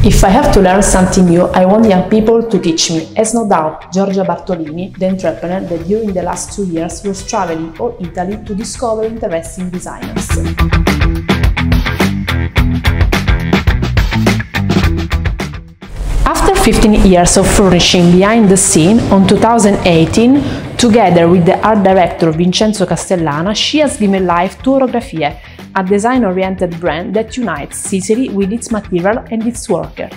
If I have to learn something new, I want young people to teach me, as no doubt Giorgia Bartolini, the entrepreneur that during the last 2 years was traveling all Italy to discover interesting designers. After 15 years of furnishing behind the scene, on 2018, together with the art director Vincenzo Castellana, she has given life to Orografie, a design-oriented brand that unites Sicily with its material and its worker,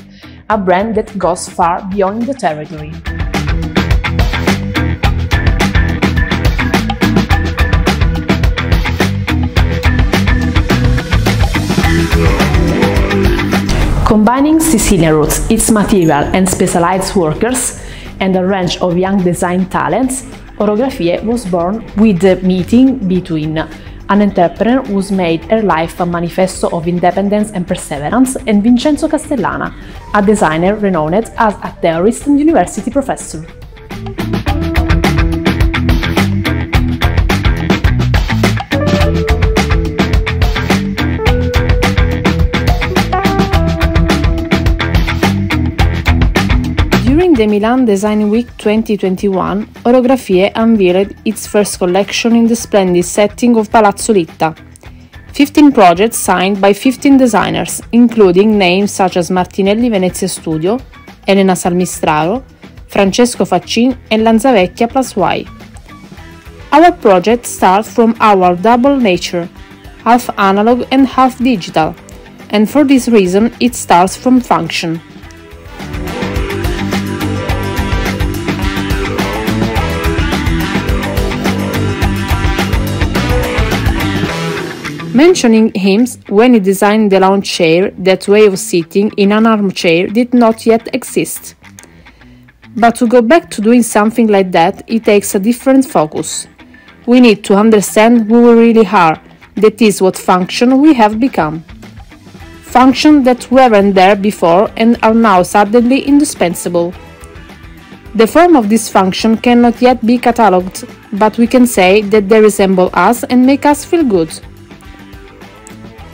a brand that goes far beyond the territory. Combining Sicilian roots, its material and specialized workers, and a range of young design talents, Orografie was born with the meeting between an entrepreneur who's made her life a manifesto of independence and perseverance, and Vincenzo Castellana, a designer renowned as a theorist and university professor. During the Milan Design Week 2021, Orografie unveiled its first collection in the splendid setting of Palazzo Litta. 15 projects signed by 15 designers, including names such as Martinelli Venezia Studio, Elena Salmistraro, Francesco Faccin and Lanzavecchia plus Y. Our project starts from our double nature, half analog and half digital, and for this reason it starts from function. Mentioning him when he designed the lounge chair, that way of sitting in an armchair did not yet exist. But to go back to doing something like that, it takes a different focus. We need to understand who we really are, that is what function we have become. Function that weren't there before and are now suddenly indispensable. The form of this function cannot yet be catalogued, but we can say that they resemble us and make us feel good.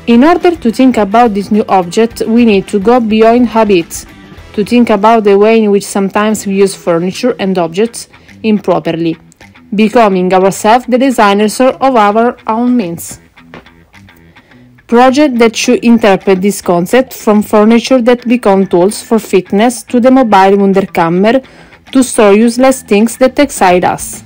In order to think about this new object, we need to go beyond habits, to think about the way in which sometimes we use furniture and objects improperly, becoming ourselves the designers of our own means. Projects that should interpret this concept from furniture that become tools for fitness to the mobile Wunderkammer to store useless things that excite us.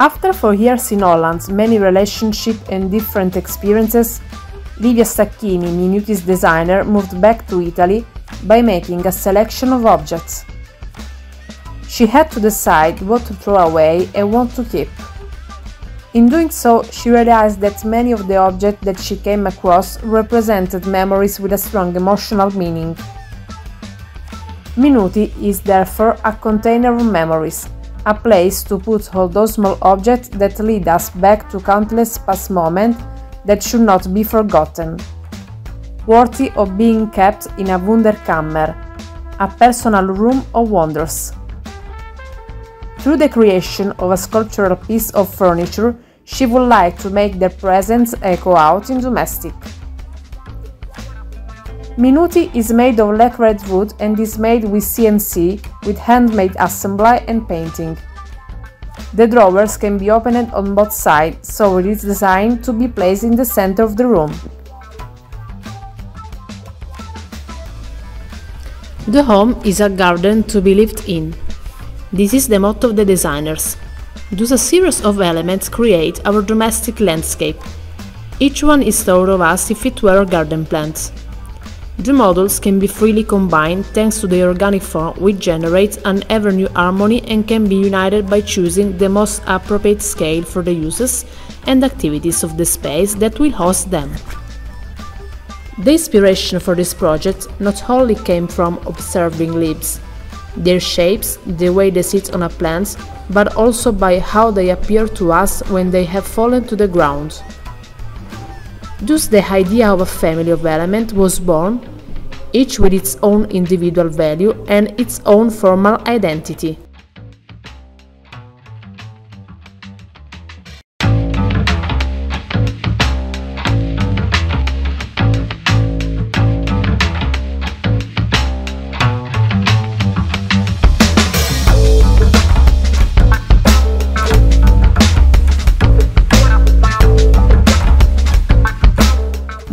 After 4 years in Holland, many relationships and different experiences, Livia Stacchini, Minuti's designer, moved back to Italy by making a selection of objects. She had to decide what to throw away and what to keep. In doing so, she realized that many of the objects that she came across represented memories with a strong emotional meaning. Minuti is therefore a container of memories, a place to put all those small objects that lead us back to countless past moments that should not be forgotten, worthy of being kept in a Wunderkammer, a personal room of wonders. Through the creation of a sculptural piece of furniture, she would like to make their presence echo out in domestic. Minuti is made of lacquered wood and is made with CNC, with handmade assembly and painting. The drawers can be opened on both sides, so it is designed to be placed in the center of the room. The home is a garden to be lived in. This is the motto of the designers. Thus, a series of elements create our domestic landscape. Each one is thought of as if it were a garden plant. The models can be freely combined thanks to their organic form, which generates an ever-new harmony and can be united by choosing the most appropriate scale for the uses and activities of the space that will host them. The inspiration for this project not only came from observing leaves, their shapes, the way they sit on a plant, but also by how they appear to us when they have fallen to the ground. Thus the idea of a family of elements was born, each with its own individual value and its own formal identity.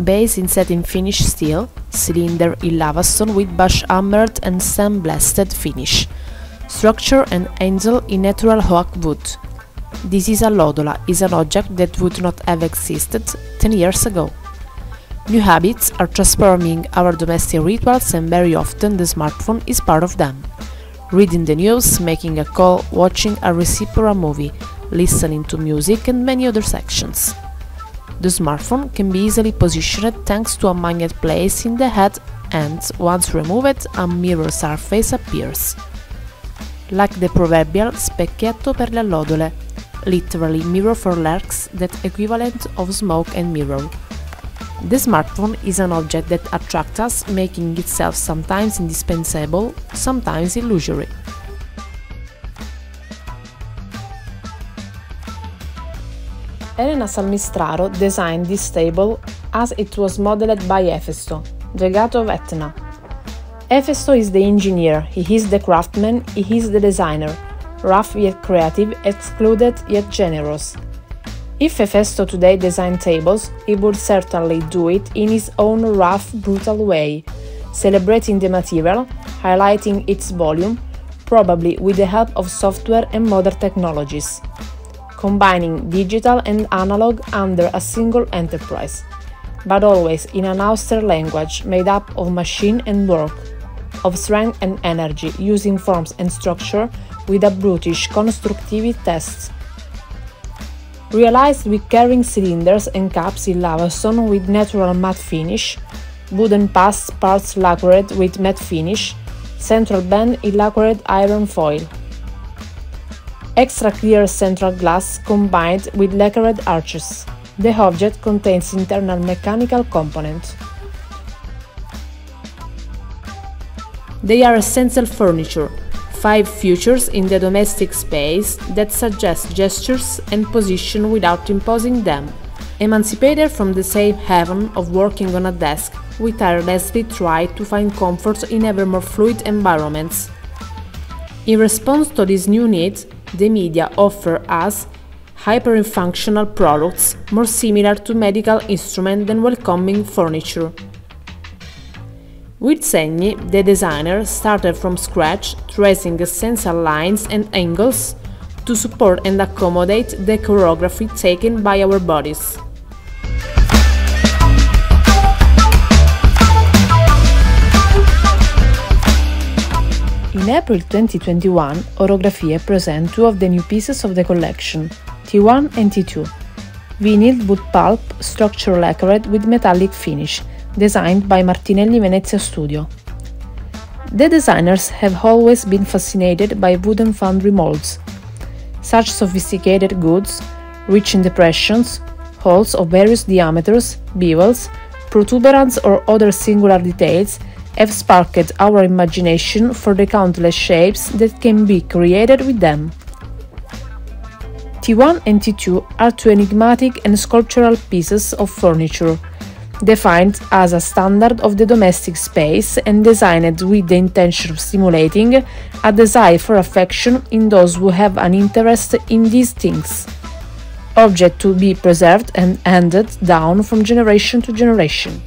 Base in satin finish steel, cylinder in lava stone with bush hammered and sandblasted finish. Structure and handle in natural oak wood. This is allodola, is an object that would not have existed 10 years ago. New habits are transforming our domestic rituals and very often the smartphone is part of them. Reading the news, making a call, watching a recipe or a movie, listening to music and many other sections. The smartphone can be easily positioned thanks to a magnet placed in the head and, once removed, a mirror surface appears. Like the proverbial specchietto per le allodole, literally mirror for legs, that equivalent of smoke and mirror. The smartphone is an object that attracts us, making itself sometimes indispensable, sometimes illusory. Elena Salmistraro designed this table as it was modeled by Hefesto, the god of Etna. Hefesto is the engineer, he is the craftsman, he is the designer, rough yet creative, excluded yet generous. If Hefesto today designed tables, he would certainly do it in his own rough, brutal way, celebrating the material, highlighting its volume, probably with the help of software and modern technologies, combining digital and analog under a single enterprise, but always in an austere language made up of machine and work, of strength and energy, using forms and structure with a brutish constructivity test. Realized with carrying cylinders and cups in lavastone with natural matte finish, wooden parts lacquered with matte finish, central band in lacquered iron foil. Extra clear central glass combined with lacquered arches. The object contains internal mechanical components. They are essential furniture, 5 features in the domestic space that suggest gestures and position without imposing them. Emancipated from the safe haven of working on a desk, we tirelessly try to find comfort in ever more fluid environments. In response to this new need, the media offer us hyper-functional products more similar to medical instruments than welcoming furniture. With Segni, the designer started from scratch, tracing essential lines and angles to support and accommodate the choreography taken by our bodies. In April 2021, Orografie present 2 of the new pieces of the collection, T1 and T2, vinyl wood pulp structure lacquered with metallic finish, designed by Martinelli Venezia Studio. The designers have always been fascinated by wooden foundry molds. Such sophisticated goods, rich in depressions, holes of various diameters, bevels, protuberance or other singular details have sparked our imagination for the countless shapes that can be created with them. T1 and T2 are 2 enigmatic and sculptural pieces of furniture, defined as a standard of the domestic space and designed with the intention of stimulating a desire for affection in those who have an interest in these things, object to be preserved and handed down from generation to generation.